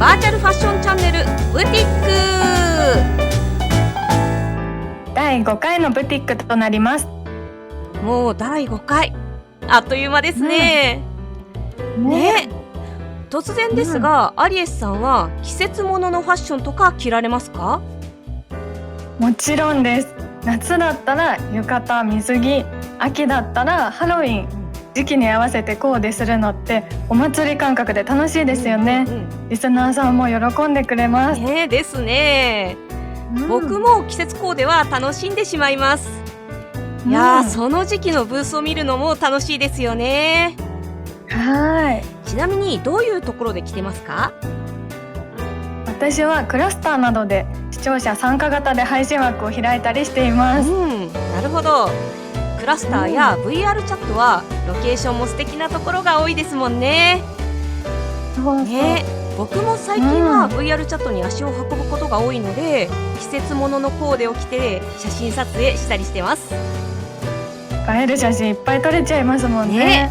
バーチャルファッションチャンネルブティック第5回のブティックとなります。もう第5回あっという間ですね。突然ですが、アリエスさんは季節物のファッションとか着られますか？もちろんです。夏だったら浴衣、水着、秋だったらハロウィン、時期に合わせてコーデするのってお祭り感覚で楽しいですよね。リスナーさんも喜んでくれます。ですね。僕も季節コーデは楽しんでしまいます。いやその時期のブースを見るのも楽しいですよね。ちなみにどういうところで着てますか？私はクラスターなどで視聴者参加型で配信枠を開いたりしています。なるほど。クラスターや VR チャットはロケーションも素敵なところが多いですもんね。僕も最近は VR チャットに足を運ぶことが多いので、季節物のコーデを着て写真撮影したりしてます。映える写真いっぱい撮れちゃいますもんね。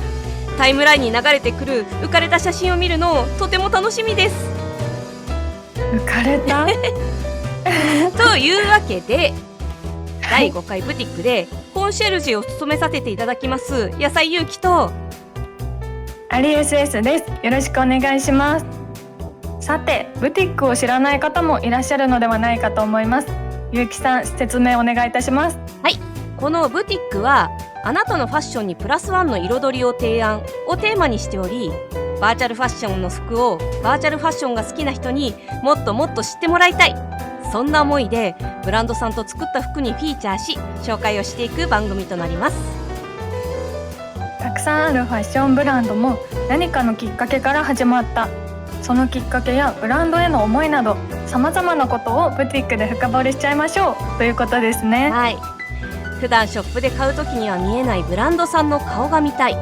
タイムラインに流れてくる浮かれた写真を見るのとても楽しみです。浮かれたというわけで、第5回ブティックでコンシェルジュを務めさせていただきます野菜ゆうきとアリ SS です。よろしくお願いします。さて、ブティックを知らない方もいらっしゃるのではないかと思います。ゆうきさん、説明お願いいたします。このブティックはあなたのファッションにプラスワンの彩りを提案をテーマにしており、バーチャルファッションの服をバーチャルファッションが好きな人にもっともっと知ってもらいたい、そんな思いでブランドさんと作った服にフィーチャーし紹介をしていく番組となります。たくさんあるファッションブランドも何かのきっかけから始まった。そのきっかけやブランドへの思いなど様々なことをブティックで深掘りしちゃいましょうということですね。普段ショップで買う時には見えないブランドさんの顔が見たい、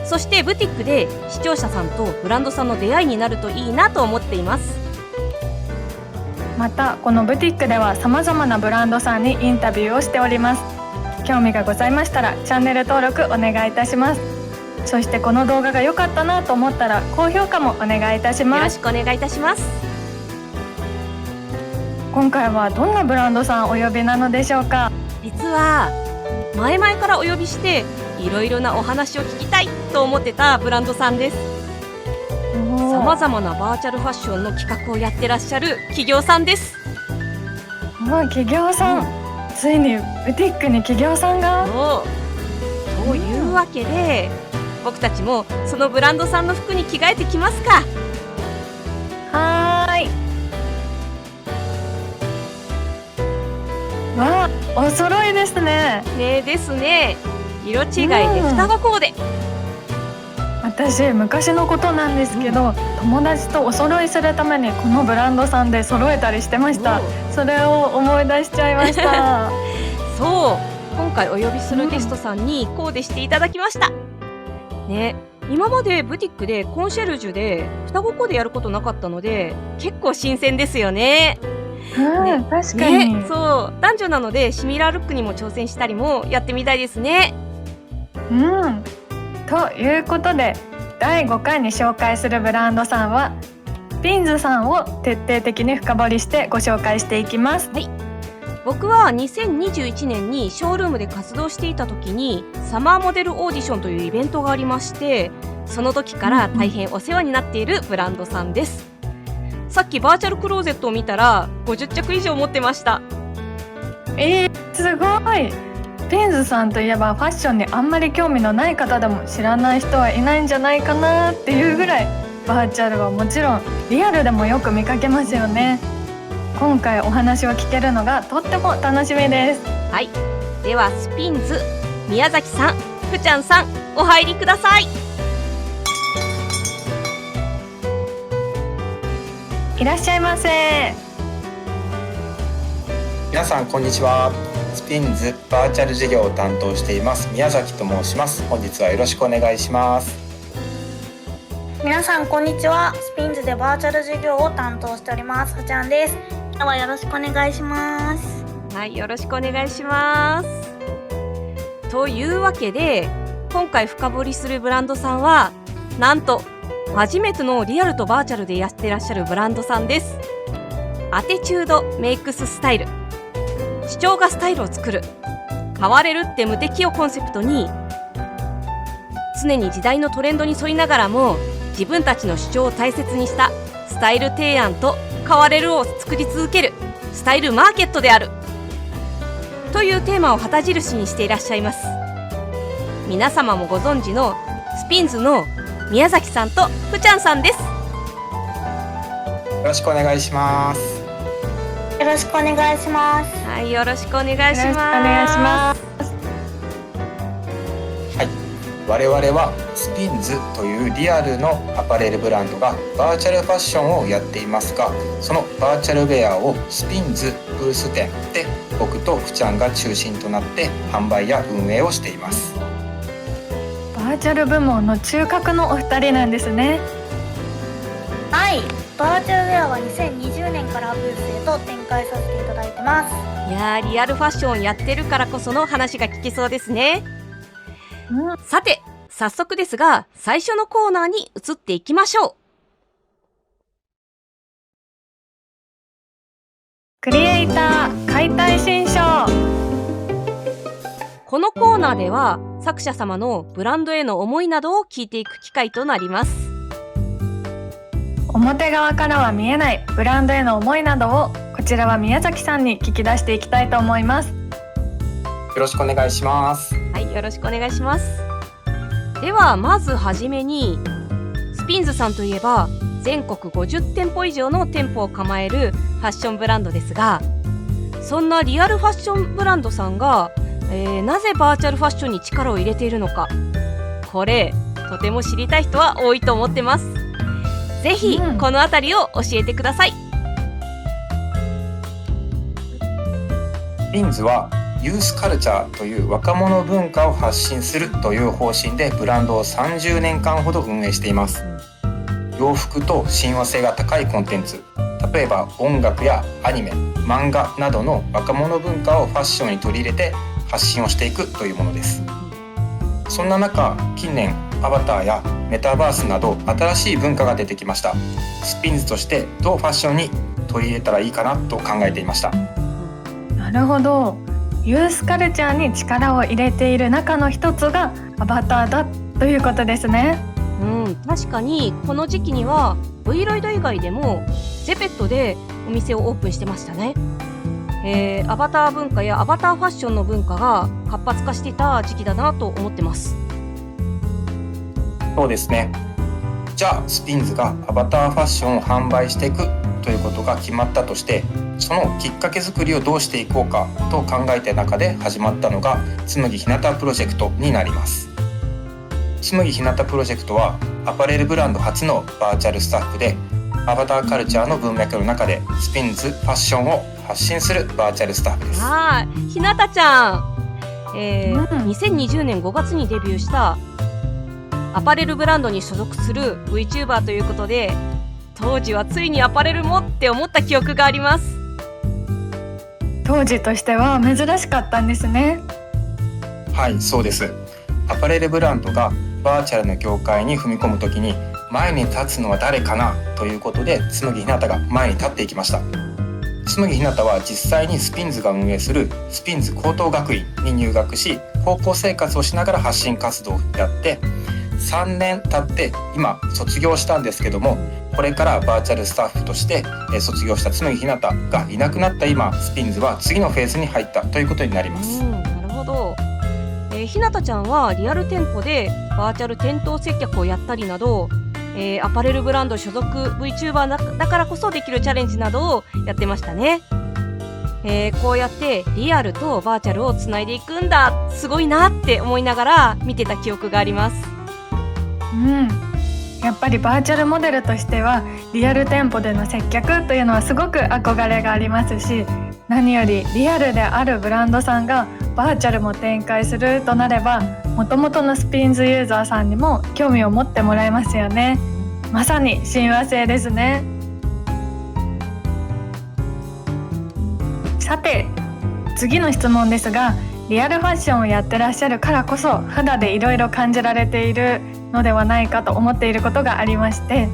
そしてブティックで視聴者さんとブランドさんの出会いになるといいなと思っています。またこのブティックでは様々なブランドさんにインタビューをしております。興味がございましたらチャンネル登録お願いいたします。そしてこの動画が良かったなと思ったら高評価もお願いいたします。よろしくお願いいたします。今回はどんなブランドさんお呼びなのでしょうか？実は前々からお呼びしていろいろなお話を聞きたいと思ってたブランドさんです。様々なバーチャルファッションの企画をやってらっしゃる企業さんです。企業さん、ついにブティックに企業さんが。というわけで、僕たちもそのブランドさんの服に着替えてきますか。お揃いですね。ですね。色違いで双子コーデ。私昔のことなんですけど、友達とお揃いするためにこのブランドさんで揃えたりしてました。それを思い出しちゃいましたそう今回お呼びするゲストさんにコーデしていただきました今までブティックでコンシェルジュで双子コーデやることなかったので結構新鮮ですよね。確かに、そう男女なのでシミラールックにも挑戦したりもやってみたいですね。ということで第5回に紹介するブランドさんはピンズさんを徹底的に深掘りしてご紹介していきます。僕は2021年にショールームで活動していた時にサマーモデルオーディションというイベントがありまして、その時から大変お世話になっているブランドさんです。さっきバーチャルクローゼットを見たら50着以上持ってました。すごい。ピンズさんといえばファッションにあんまり興味のない方でも知らない人はいないんじゃないかなっていうぐらいバーチャルはもちろんリアルでもよく見かけますよね。今回お話を聞けるのがとっても楽しみです。ではスピンズ宮崎さん、ふちゃんさんお入りください。いらっしゃいませ。皆さんこんにちは。スピンズバーチャル事業を担当しています宮崎と申します。本日はよろしくお願いします。皆さんこんにちは。スピンズでバーチャル事業を担当しておりますふちゃんです。今日はよろしくお願いします。よろしくお願いします。というわけで今回深掘りするブランドさんはなんと初めてのリアルとバーチャルでやってらっしゃるブランドさんです。アテチュードメイクススタイル、主張がスタイルを作る、変われるって無敵をコンセプトに、常に時代のトレンドに沿いながらも自分たちの主張を大切にしたスタイル提案と変われるを作り続けるスタイルマーケットであるというテーマを旗印にしていらっしゃいます。皆様もご存知のスピンズの宮崎さんとふちゃんさんです。よろしくお願いします。よろしくお願いします。はい、よろしくお願いします。よろしくお願いします。我々はスピンズというリアルのアパレルブランドがバーチャルファッションをやっていますが、そのバーチャルウェアをスピンズブース店で僕とふちゃんが中心となって販売や運営をしています。バーチャル部門の中核のお二人なんですね。はい、バーチャルウェアは2020年からブースへと展開させていただいてます。いやー、リアルファッションやってるからこその話が聞けそうですね。さて、早速ですが、最初のコーナーに移っていきましょう。クリエイター解体新書。このコーナーでは、作者様のブランドへの思いなどを聞いていく機会となります。表側からは見えないブランドへの思いなどを、こちらは宮崎さんに聞き出していきたいと思います。よろしくお願いします。はい、よろしくお願いします。ではまずはじめに、スピンズさんといえば全国50店舗以上の店舗を構えるファッションブランドですが、そんなリアルファッションブランドさんが、なぜバーチャルファッションに力を入れているのか、これとても知りたい人は多いと思ってます。ぜひこのあたりを教えてください。スピンズはユースカルチャーという若者文化を発信するという方針でブランドを30年間ほど運営しています。洋服と親和性が高いコンテンツ、例えば音楽やアニメ、漫画などの若者文化をファッションに取り入れて発信をしていくというものです。そんな中、近年アバターやメタバースなど新しい文化が出てきました。スピンズとしてどうファッションに取り入れたらいいかなと考えていました。なるほど。ユースカルチャーに力を入れている中の一つがアバターだということですね。確かにこの時期には V ロイド以外でもゼペットでお店をオープンしてましたね。アバター文化やアバターファッションの文化が活発化していた時期だなと思ってます。そうですね。じゃあスピンズがアバターファッションを販売していくということが決まったとして、そのきっかけ作りをどうしていこうかと考えた中で始まったのが紬ひなたプロジェクトになります。紬ひなたプロジェクトはアパレルブランド初のバーチャルスタッフで、アバターカルチャーの文脈の中でスピンズファッションを発信するバーチャルスタッフです。ひなたちゃん、2020年5月にデビューしたアパレルブランドに所属する VTuber ということで、当時はついにアパレルもって思った記憶があります。当時としては珍しかったんですね。はい、そうです。アパレルブランドがバーチャルの業界に踏み込むときに前に立つのは誰かなということで、紬ひなたが前に立っていきました。紬ひなたは実際にスピンズが運営するスピンズ高等学院に入学し、高校生活をしながら発信活動をやって3年経って今卒業したんですけども、これからバーチャルスタッフとして卒業した紬ひなたがいなくなった今、スピンズは次のフェーズに入ったということになります。なるほど。ひなたちゃんはリアル店舗でバーチャル店頭接客をやったりなど、アパレルブランド所属 VTuber だからこそできるチャレンジなどをやってましたね。こうやってリアルとバーチャルをつないでいくんだ、すごいなって思いながら見てた記憶があります。やっぱりバーチャルモデルとしてはリアル店舗での接客というのはすごく憧れがありますし、何よりリアルであるブランドさんがバーチャルも展開するとなれば、元々のスピンズユーザーさんにも興味を持ってもらえますよね。まさに親和性ですね。さて次の質問ですが、リアルファッションをやってらっしゃるからこそ肌でいろいろ感じられているのではないかと思っていることがありまして、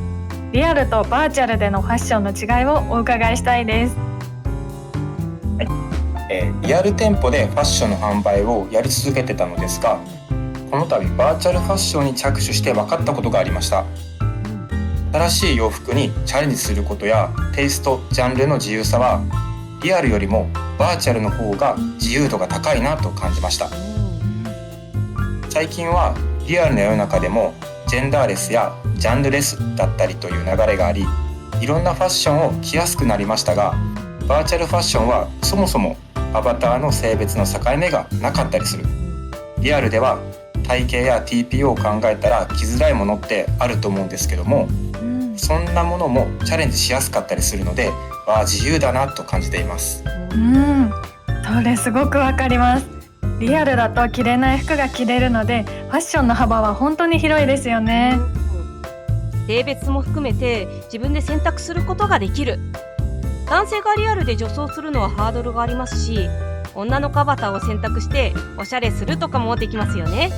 リアルとバーチャルでのファッションの違いをお伺いしたいです。リアル店舗でファッションの販売をやり続けてたのですが、この度バーチャルファッションに着手して分かったことがありました。新しい洋服にチャレンジすることやテイスト、ジャンルの自由さはリアルよりもバーチャルの方が自由度が高いなと感じました。最近はリアルな世の中でもジェンダーレスやジャンルレスだったりという流れがあり、いろんなファッションを着やすくなりましたが、バーチャルファッションはそもそもアバターの性別の境目がなかったりする。リアルでは体型や TPO を考えたら着づらいものってあると思うんですけども、そんなものもチャレンジしやすかったりするので、自由だなと感じています。それすごくわかります。リアルだと着れない服が着れるので、ファッションの幅は本当に広いですよね。性別も含めて自分で選択することができる。男性がリアルで女装するのはハードルがありますし、女の子アバターを選択しておしゃれするとかもできますよね。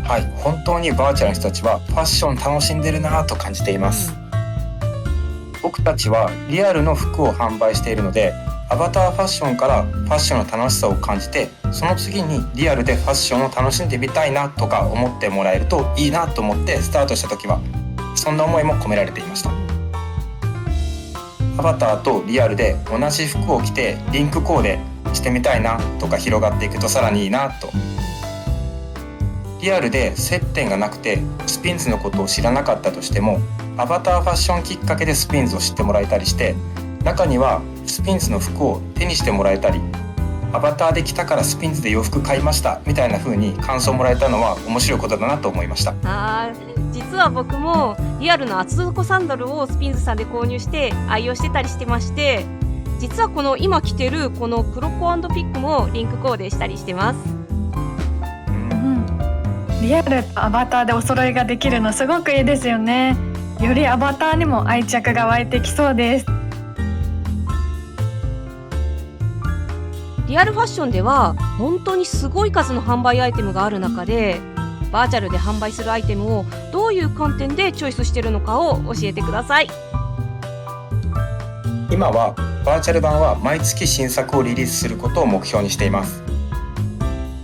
はい、本当にバーチャルの人たちはファッション楽しんでるなと感じています。僕たちはリアルの服を販売しているので、アバターファッションからファッションの楽しさを感じて、その次にリアルでファッションを楽しんでみたいなとか思ってもらえるといいなと思ってスタートした時は、そんな思いも込められていました。アバターとリアルで同じ服を着てリンクコーデしてみたいなとか広がっていくとさらにいいなと。リアルで接点がなくてスピンズのことを知らなかったとしても、アバターファッションきっかけでスピンズを知ってもらえたりして、中にはスピンズの服を手にしてもらえたり、アバターで着たからスピンズで洋服買いましたみたいな風に感想をもらえたのは面白いことだなと思いました。実は僕もリアルの厚底サンダルをスピンズさんで購入して愛用してたりしてまして、実はこの今着てるこのクロコ&ピックもリンクコーデしたりしてます。リアルとアバターでお揃いができるのすごくいいですよね。よりアバターにも愛着が湧いてきそうです。リアルファッションでは本当にすごい数の販売アイテムがある中で、バーチャルで販売するアイテムをどういう観点でチョイスしているのかを教えてください。今はバーチャル版は毎月新作をリリースすることを目標にしています。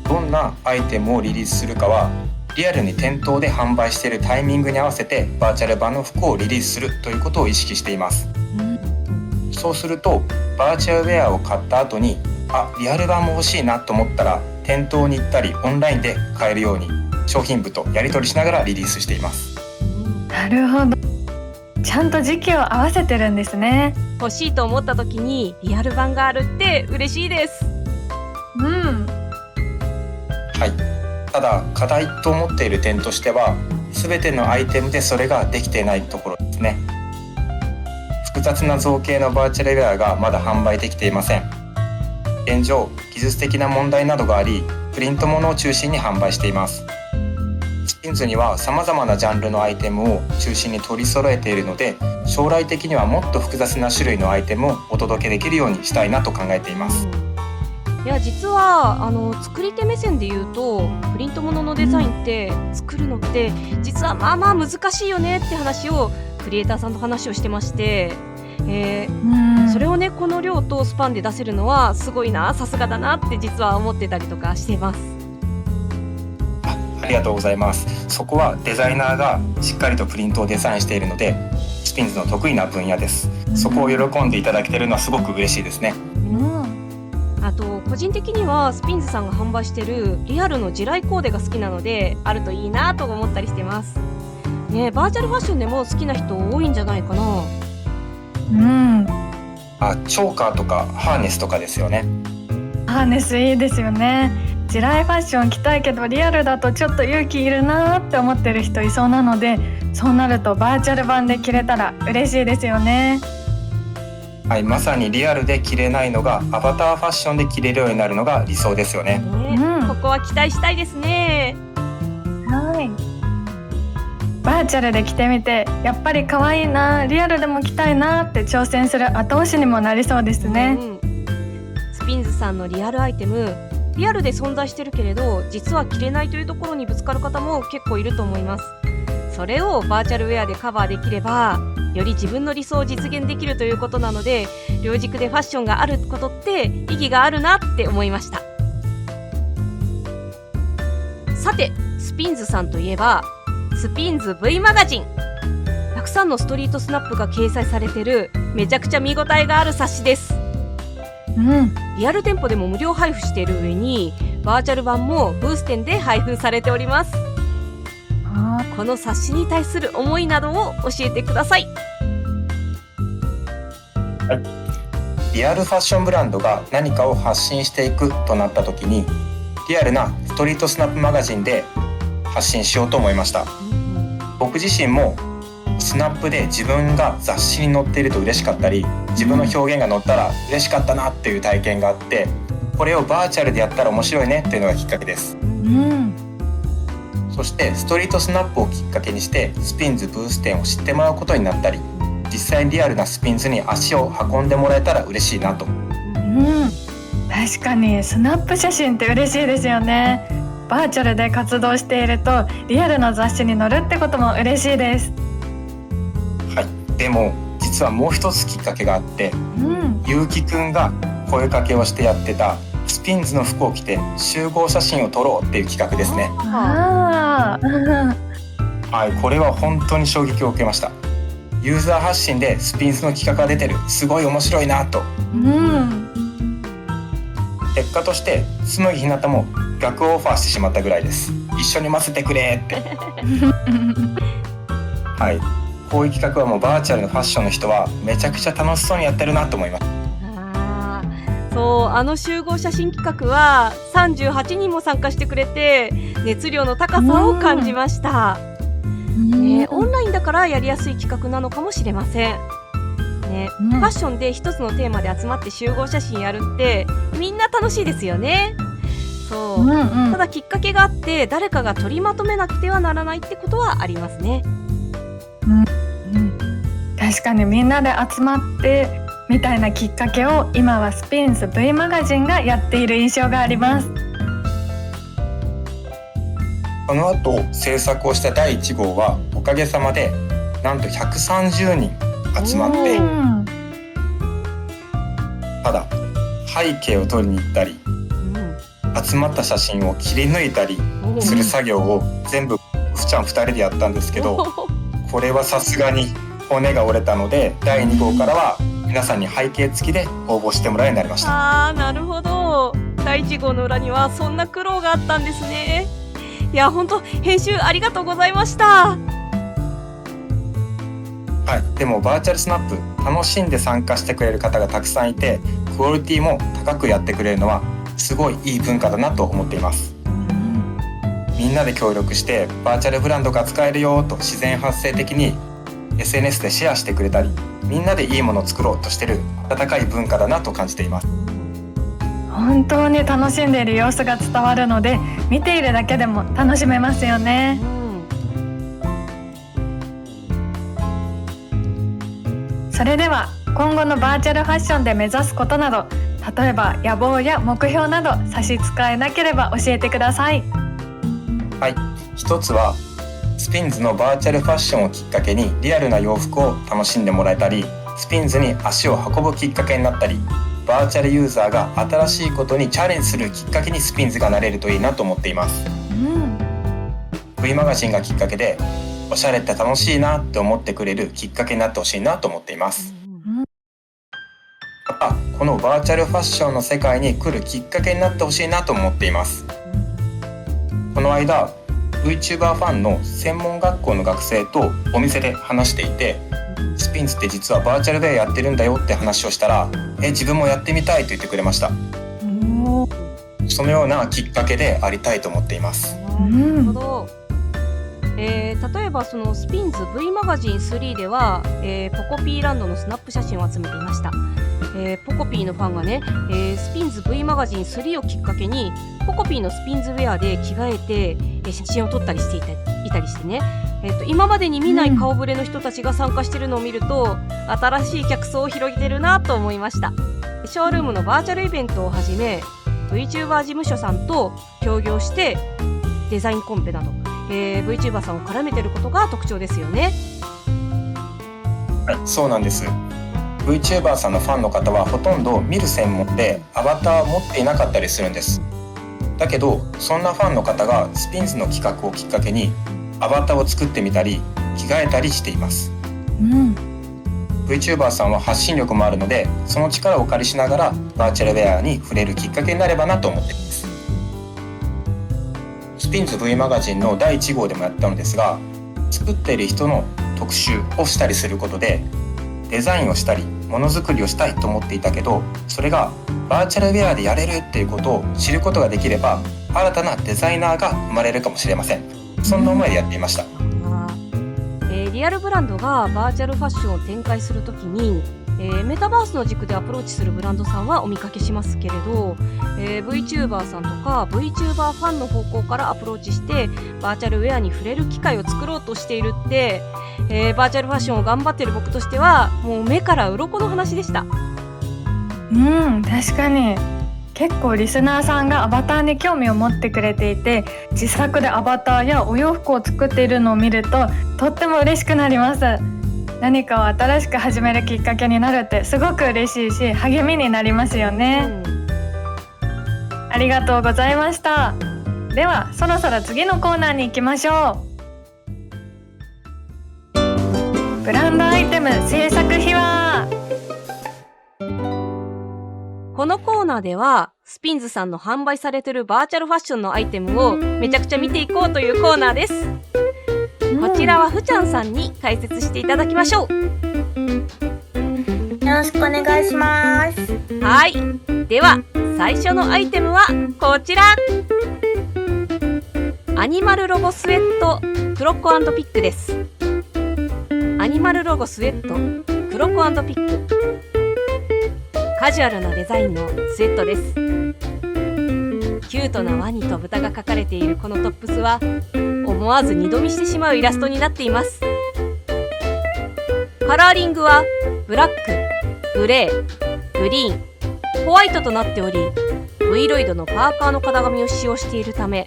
どんなアイテムをリリースするかはリアルに店頭で販売しているタイミングに合わせてバーチャル版の服をリリースするということを意識しています。そうするとバーチャルウェアを買った後にリアル版も欲しいなと思ったら店頭に行ったりオンラインで買えるように商品部とやり取りしながらリリースしています。なるほど、ちゃんと時期を合わせてるんですね。欲しいと思った時にリアル版があるって嬉しいです。はい、ただ課題と思っている点としては、全てのアイテムでそれができていないところですね。複雑な造形のバーチャルウェアがまだ販売できていません。現状技術的な問題などがあり、プリントものを中心に販売しています。スピンズには様々なジャンルのアイテムを中心に取り揃えているので、将来的にはもっと複雑な種類のアイテムをお届けできるようにしたいなと考えています。いや、実は作り手目線で言うと、プリントもののデザインって作るのって実はまあまあ難しいよねって話をクリエイターさんと話をしてまして、それをねこの量とスパンで出せるのはすごいな、さすがだなって実は思ってたりとかしています。ありがとうございます。そこはデザイナーがしっかりとプリントをデザインしているので、スピンズの得意な分野です。そこを喜んでいただけているのはすごく嬉しいですね。あと個人的にはスピンズさんが販売してるリアルの地雷コーデが好きなので、あるといいなと思ったりしてますね。バーチャルファッションでも好きな人多いんじゃないかな。チョーカーとかハーネスとかですよね。ハーネスいいですよね。地雷ファッション着たいけどリアルだとちょっと勇気いるなって思ってる人いそうなので、そうなるとバーチャル版で着れたら嬉しいですよね。はい、まさにリアルで着れないのがアバターファッションで着れるようになるのが理想ですよね。ここは期待したいですね。バーチャルで着てみてやっぱり可愛いな、リアルでも着たいなって挑戦する後押しにもなりそうですね。スピピンズさんのリアルアイテム、リアルで存在してるけれど実は着れないというところにぶつかる方も結構いると思います。それをバーチャルウェアでカバーできればより自分の理想を実現できるということなので、両軸でファッションがあることって意義があるなって思いました。さて、スピンズさんといえばスピンズ V マガジン、たくさんのストリートスナップが掲載されてるめちゃくちゃ見応えがある冊子です。リアル店舗でも無料配布している上にバーチャル版もブース店で配布されております。この冊子に対する思いなどを教えてください。リアルファッションブランドが何かを発信していくとなった時に、リアルなストリートスナップマガジンで発信しようと思いました。僕自身もスナップで自分が雑誌に載っていると嬉しかったり、自分の表現が載ったら嬉しかったなっていう体験があって、これをバーチャルでやったら面白いねっていうのがきっかけです。そしてストリートスナップをきっかけにしてスピンズブース店を知ってもらうことになったり、実際にリアルなスピンズに足を運んでもらえたら嬉しいなと。確かにスナップ写真って嬉しいですよね。バーチャルで活動しているとリアルな雑誌に載るってことも嬉しいです。はい、でも実はもう一つきっかけがあって、ゆうきくんが声かけをしてやってたスピンズの服を着て集合写真を撮ろうっていう企画ですね。はい、これは本当に衝撃を受けました。ユーザー発信でスピンズの企画が出てる、すごい面白いなと。結果として紬ひなたも逆オファーしてしまったぐらいです。一緒に混ぜてくれってはい、こういう企画はもうバーチャルのファッションの人はめちゃくちゃ楽しそうにやってるなと思います。そう、集合写真企画は38人も参加してくれて熱量の高さを感じました。オンラインだからやりやすい企画なのかもしれません。ファッションで一つのテーマで集まって集合写真やるってみんな楽しいですよね。そう、ただきっかけがあって誰かが取りまとめなくてはならないってことはありますね。確かにみんなで集まってみたいなきっかけを今はスピンズ V マガジンがやっている印象があります。この後制作をした第1号はおかげさまでなんと130人集まって、ただ背景を撮りに行ったり、集まった写真を切り抜いたりする作業を全部ふちゃん2人でやったんですけど、これはさすがに骨が折れたので第2号からは皆さんに背景付きで応募してもらうようになりました。なるほど。第1号の裏にはそんな苦労があったんですね。いや、本当編集ありがとうございました。でもバーチャルスナップ楽しんで参加してくれる方がたくさんいて、クオリティも高くやってくれるのはすごいいい文化だなと思っています。みんなで協力してバーチャルブランドが使えるよと自然発生的に SNS でシェアしてくれたり、みんなでいいものを作ろうとしてる温かい文化だなと感じています。本当に楽しんでいる様子が伝わるので、見ているだけでも楽しめますよね。それでは今後のバーチャルファッションで目指すことなど、例えば野望や目標など差し支えなければ教えてください。一つはスピンズのバーチャルファッションをきっかけにリアルな洋服を楽しんでもらえたり、スピンズに足を運ぶきっかけになったり、バーチャルユーザーが新しいことにチャレンジするきっかけにスピンズがなれるといいなと思っています。V マガジンがきっかけでおしゃれって楽しいなって思ってくれるきっかけになってほしいなと思っています。またこのバーチャルファッションの世界に来るきっかけになってほしいなと思っています。この間 VTuber ファンの専門学校の学生とお店で話していて、スピンズって実はバーチャルウェアやってるんだよって話をしたら、自分もやってみたいと言ってくれました。そのようなきっかけでありたいと思っています。なるほど。例えばそのスピンズ V マガジン3では、ポコピーランドのスナップ写真を集めていました。ポコピーのファンがね、スピンズ V マガジン3をきっかけにポコピーのスピンズウェアで着替えて、写真を撮ったりしていたりしてね、今までに見ない顔ぶれの人たちが参加しているのを見ると、新しい客層を広げてるなと思いました。ショールームのバーチャルイベントをはじめ VTuber 事務所さんと協業してデザインコンペなど、VTuber さんを絡めてることが特徴ですよね。はい、そうなんです。 VTuber さんのファンの方はほとんど見る専門でアバターを持っていなかったりするんです。だけどそんなファンの方がスピンズの企画をきっかけにアバターを作ってみたり着替えたりしています。VTuber さんは発信力もあるので、その力をお借りしながらバーチャルウェアに触れるきっかけになればなと思っています。スピンズ V マガジンの第1号でもやったのですが、作っている人の特集をしたりすることでデザインをしたりものづくりをしたいと思っていたけど、それがバーチャルウェアでやれるっていうことを知ることができれば新たなデザイナーが生まれるかもしれません。そんな思いでやっていました。リアルブランドがバーチャルファッションを展開するときに、メタバースの軸でアプローチするブランドさんはお見かけしますけれど、VTuber さんとか VTuber ファンの方向からアプローチしてバーチャルウェアに触れる機会を作ろうとしているって、バーチャルファッションを頑張っている僕としてはもう目から鱗の話でした。確かに結構リスナーさんがアバターに興味を持ってくれていて、自作でアバターやお洋服を作っているのを見るととっても嬉しくなります。何かを新しく始めるきっかけになるってすごく嬉しいし励みになりますよね。ありがとうございました。ではそろそろ次のコーナーに行きましょう。ブランドアイテム制作秘話。このコーナーではスピンズさんの販売されているバーチャルファッションのアイテムをめちゃくちゃ見ていこうというコーナーです。こちらはふちゃんさんに解説していただきましょう。よろしくお願いします。はい、では最初のアイテムはこちら、アニマルロゴスウェットクロコ&ピックです。アニマルロゴスウェットクロコ&ピック、カジュアルなデザインのスウェットです。キュートなワニと豚が描かれているこのトップスは思わず二度見してしまうイラストになっています。カラーリングはブラック、グレー、グリーン、ホワイトとなっており、Vロイドのパーカーの型紙を使用しているため、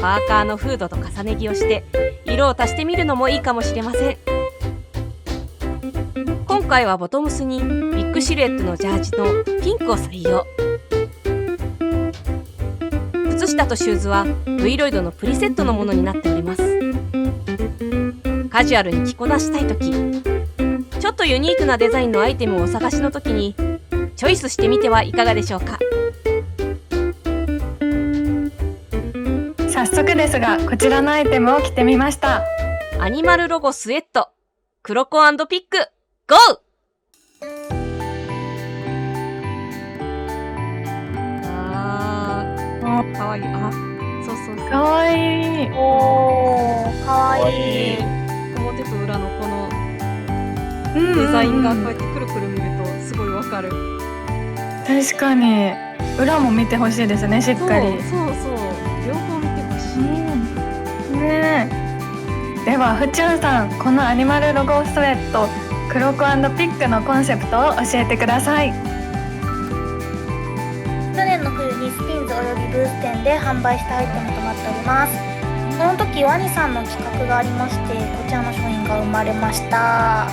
パーカーのフードと重ね着をして色を足してみるのもいいかもしれません。今回はボトムスにビッグシルエットのジャージのピンクを採用。靴下とシューズは V ロイドのプリセットのものになっております。カジュアルに着こなしたいとき、ちょっとユニークなデザインのアイテムをお探しのときにチョイスしてみてはいかがでしょうか。早速ですがこちらのアイテムを着てみました。アニマルロゴスウェットクロコ&ピックゴー。かわいい。そうかわいい。おー、かわいい。表と裏のこのデザインがこうやってくるくる見るとすごいわかる。確かに裏も見てほしいですね、しっかり。そう両方見てほしい。ねえ。ではふちゅんさん、このアニマルロゴスウェットクロコ&ピックのコンセプトを教えてください。去年の冬にスピンズおよびブース店で販売したアイテムとなっております。その時ワニさんの企画がありまして、こちらの商品が生まれました。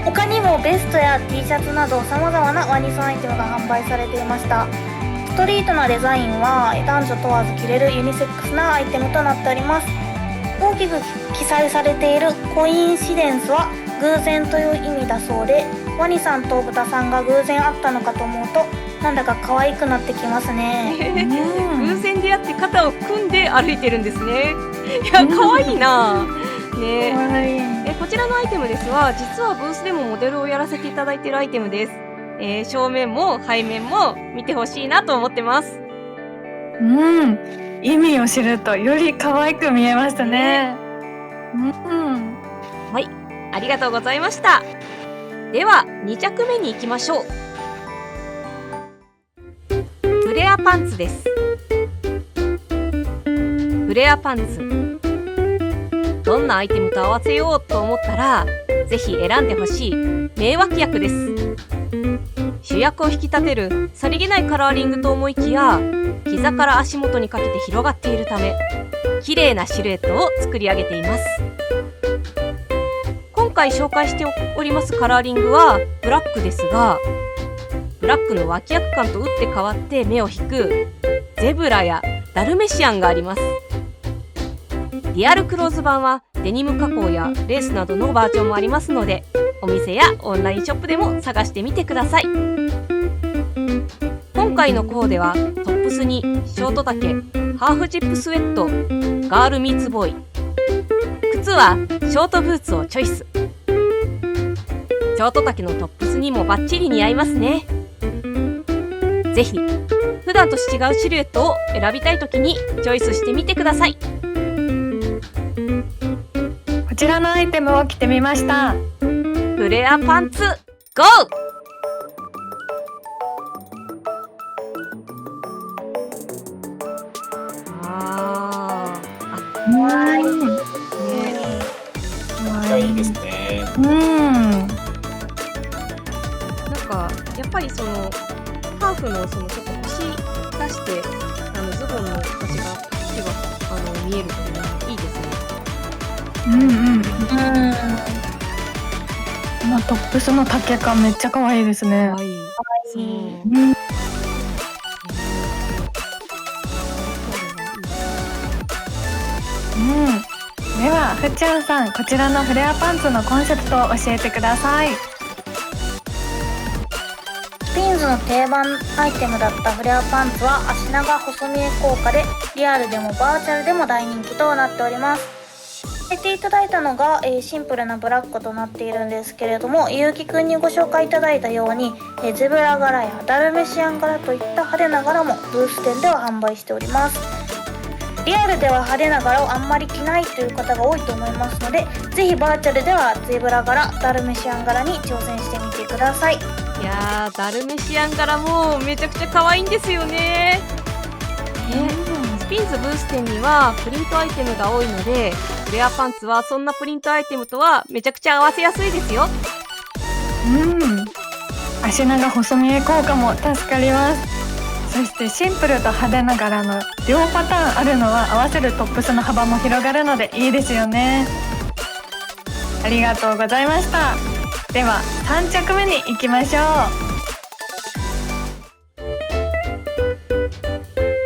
他にもベストや T シャツなど様々なワニさんアイテムが販売されていました。ストリートなデザインは男女問わず着れるユニセックスなアイテムとなっております。大きく記載されているコインシデンスは偶然という意味だそうで、ワニさんと豚さんが偶然会ったのかと思うとなんだか可愛くなってきますね。偶然出会って肩を組んで歩いてるんですね。いや、可愛いな。ね、こちらのアイテムですが、実はブースでもモデルをやらせていただいているアイテムです。正面も背面も見てほしいなと思ってます。意味を知るとより可愛く見えましたね。はい、ありがとうございました。では2着目に行きましょう。フレアパンツです。フレアパンツ、どんなアイテムと合わせようと思ったらぜひ選んでほしい名脇役です。役を引き立てるさりげないカラーリングと思いきや、膝から足元にかけて広がっているため綺麗なシルエットを作り上げています。今回紹介しておりますカラーリングはブラックですが、ブラックの脇役感と打って変わって目を引くゼブラやダルメシアンがあります。リアルクローズ版はデニム加工やレースなどのバージョンもありますので、お店やオンラインショップでも探してみてください。今回のコーデはトップスにショート丈、ハーフジップスウェット、ガールミーツボーイ、靴はショートブーツをチョイス。ショート丈のトップスにもバッチリ似合いますね。ぜひ普段と違うシルエットを選びたいときにチョイスしてみてください。こちらのアイテムを着てみました。フレアパンツ GO！ いいですね。なんかやっぱりそのハーフのそのちょっと腰出してズボンの形が見えるっていうのはいいですね。トップスの丈感めっちゃ可愛いですね。可愛い。そう。ではふっちゃんさん、こちらのフレアパンツのコンセプトを教えてください。スピンズの定番アイテムだったフレアパンツは足長細見え効果でリアルでもバーチャルでも大人気となっております。履いていただいたのが、シンプルなブラックとなっているんですけれども、ゆうきくんにご紹介いただいたように、ゼブラ柄やダルメシアン柄といった派手な柄もブース店では販売しております。リアルでは派手な柄をあんまり着ないという方が多いと思いますので、ぜひバーチャルではゼブラ柄、ダルメシアン柄に挑戦してみてください。いやー、ダルメシアン柄もめちゃくちゃ可愛いんですよね。スピンズブース店にはプリントアイテムが多いので、フレアパンツはそんなプリントアイテムとはめちゃくちゃ合わせやすいですよ。足長細見え効果も助かります。そしてシンプルと派手な柄の両パターンあるのは合わせるトップスの幅も広がるのでいいですよね。ありがとうございました。では3着目に行きましょう。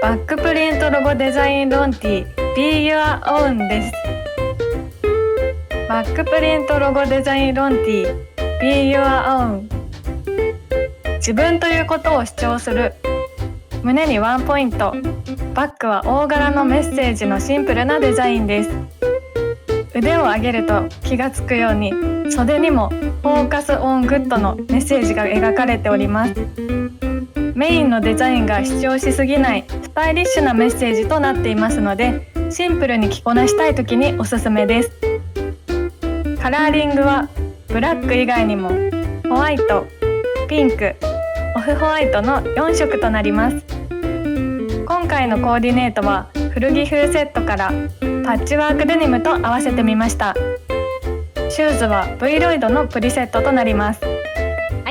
バックプリントロゴデザインロンティ Be Your Own です。バックプリントロゴデザインロンティ Be Your Own。 自分ということを主張する。胸にワンポイント。バックは大柄のメッセージのシンプルなデザインです。腕を上げると気がつくように袖にもフォーカスオングッドのメッセージが描かれております。メインのデザインが主張しすぎないスタイリッシュなメッセージとなっていますので、シンプルに着こなしたい時におすすめです。カラーリングはブラック以外にもホワイト、ピンク、オフホワイトの4色となります。今回のコーディネートは古着風セットからパッチワークデニムと合わせてみました。シューズは V ロイドのプリセットとなります。は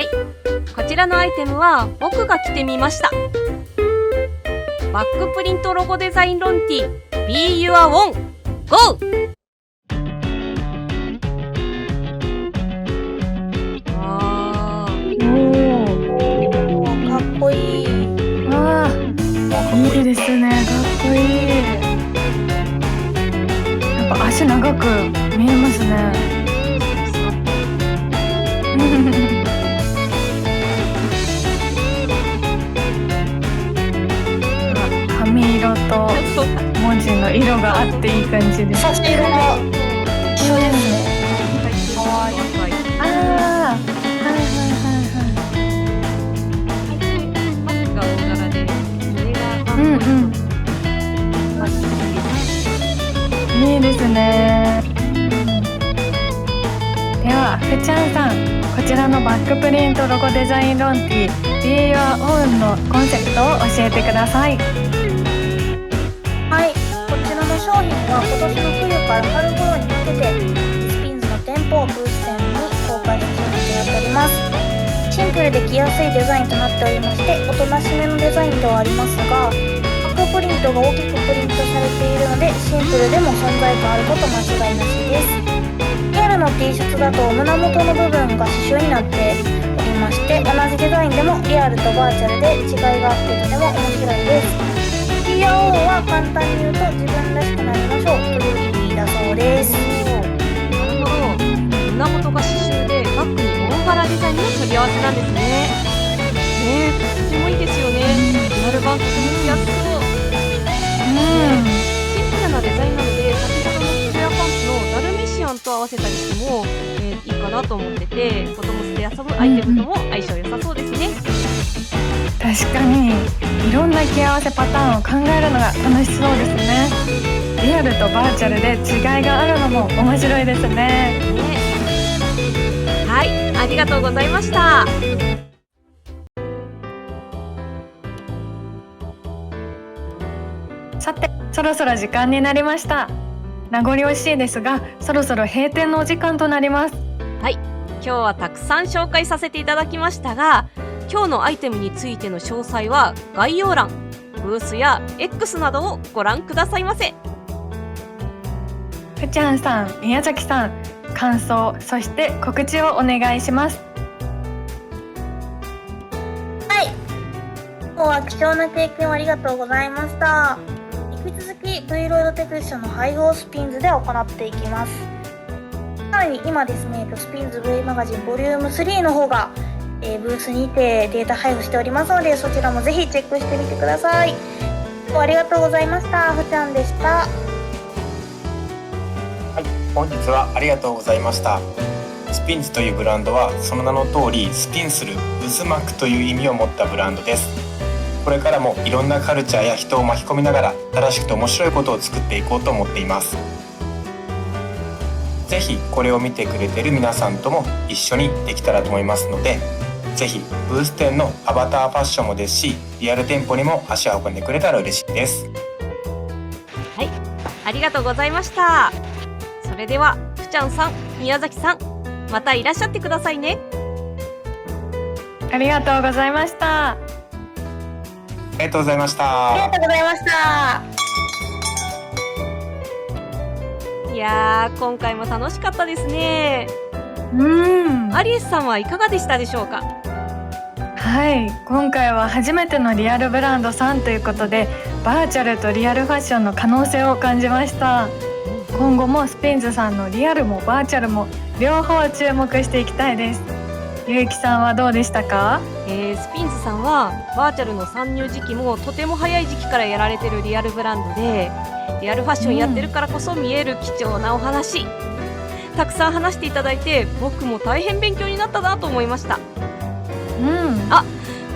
い、こちらのアイテムは僕が着てみました。バックプリントロゴデザインロンティ Be Your Own Go！ かっこいい。いいですね、かっこいい。やっぱ足長く見えますね。髪色と文字の色が合っていい感じです。差し色が一緒ですね。かわいい。いいですね。ではふちゃんさん、こちらのバックプリントロゴデザインロンティ Be Your Own のコンセプトを教えてください。はい、こちらの商品は今年の冬から春頃に向けてスピンズの店舗をブース店に公開する予定となっております。シンプルルで着やすいデザインとなっておりまして、おとなしめのデザインではありますが、バックプリントが大きくプリントされているので、シンプルでも存在感あること間違いなしです。リアルの T シャツだと胸元の部分が刺繍になっておりまして、同じデザインでもリアルとバーチャルで違いがあってとても面白いです。 TRO は簡単に言うと自分らしくなりましょうという意味だそうです。なるほど。胸元が刺繍でバッグに大柄デザインの取り合わせなんですね。とてもいいですよね。リアル版とても着やすそう。シンプルなデザインなので、先ほどのフレアパンツのダルメシアンと合わせたりしても、いいかなと思ってて、子供で遊ぶアイテムとも相性良さそうですね。確かにいろんな着合わせパターンを考えるのが楽しそうですね。リアルとバーチャルで違いがあるのも面白いですね。はい、ありがとうございました。さて、そろそろ時間になりました。名残惜しいですが、そろそろ閉店のお時間となります。はい、今日はたくさん紹介させていただきましたが、今日のアイテムについての詳細は概要欄、ブースや X などをご覧くださいませ。ふちゃんさん、宮崎さん、感想、そして告知をお願いします。今日は貴重な経験をありがとうございました。引き続き V ロイドテクスチョンの配合スピンズで行っていきます。さらに今ですね、スピンズ V マガジンボリューム3の方が、ブースにてデータ配布しておりますので、そちらもぜひチェックしてみてください。今日はありがとうございました。ふちゃんでした。はい、本日はありがとうございました。スピンズというブランドはその名の通りスピンする、渦巻くという意味を持ったブランドです。これからもいろんなカルチャーや人を巻き込みながら新しくて面白いことを作っていこうと思っています。ぜひこれを見てくれている皆さんとも一緒にできたらと思いますので、ぜひブース店のアバターファッションもですし、リアル店舗にも足を運んでくれたら嬉しいです。はい、ありがとうございました。それではふちゃんさん、宮崎さん、またいらっしゃってくださいね。ありがとうございました。ありがとうございました。ありがとうございました。いやー、今回も楽しかったですね。アリエスさんはいかがでしたでしょうか？はい、今回は初めてのリアルブランドさんということで、バーチャルとリアルファッションの可能性を感じました。今後もスピンズさんのリアルもバーチャルも両方注目していきたいです。ゆうきさんはどうでしたか？スピンズさんはバーチャルの参入時期もとても早い時期からやられてるリアルブランドで、リアルファッションやってるからこそ見える貴重なお話、たくさん話していただいて、僕も大変勉強になったなと思いました。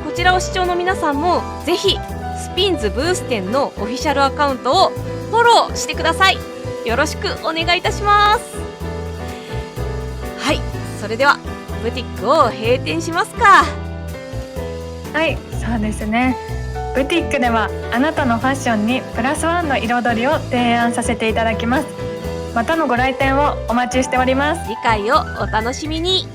こちらを視聴の皆さんもぜひスピンズブース店のオフィシャルアカウントをフォローしてください。よろしくお願いいたします。はい、それではブティックを閉店しますか。はい、そうですね。ブティックではあなたのファッションにプラスワンの彩りを提案させていただきます。またのご来店をお待ちしております。次回をお楽しみに。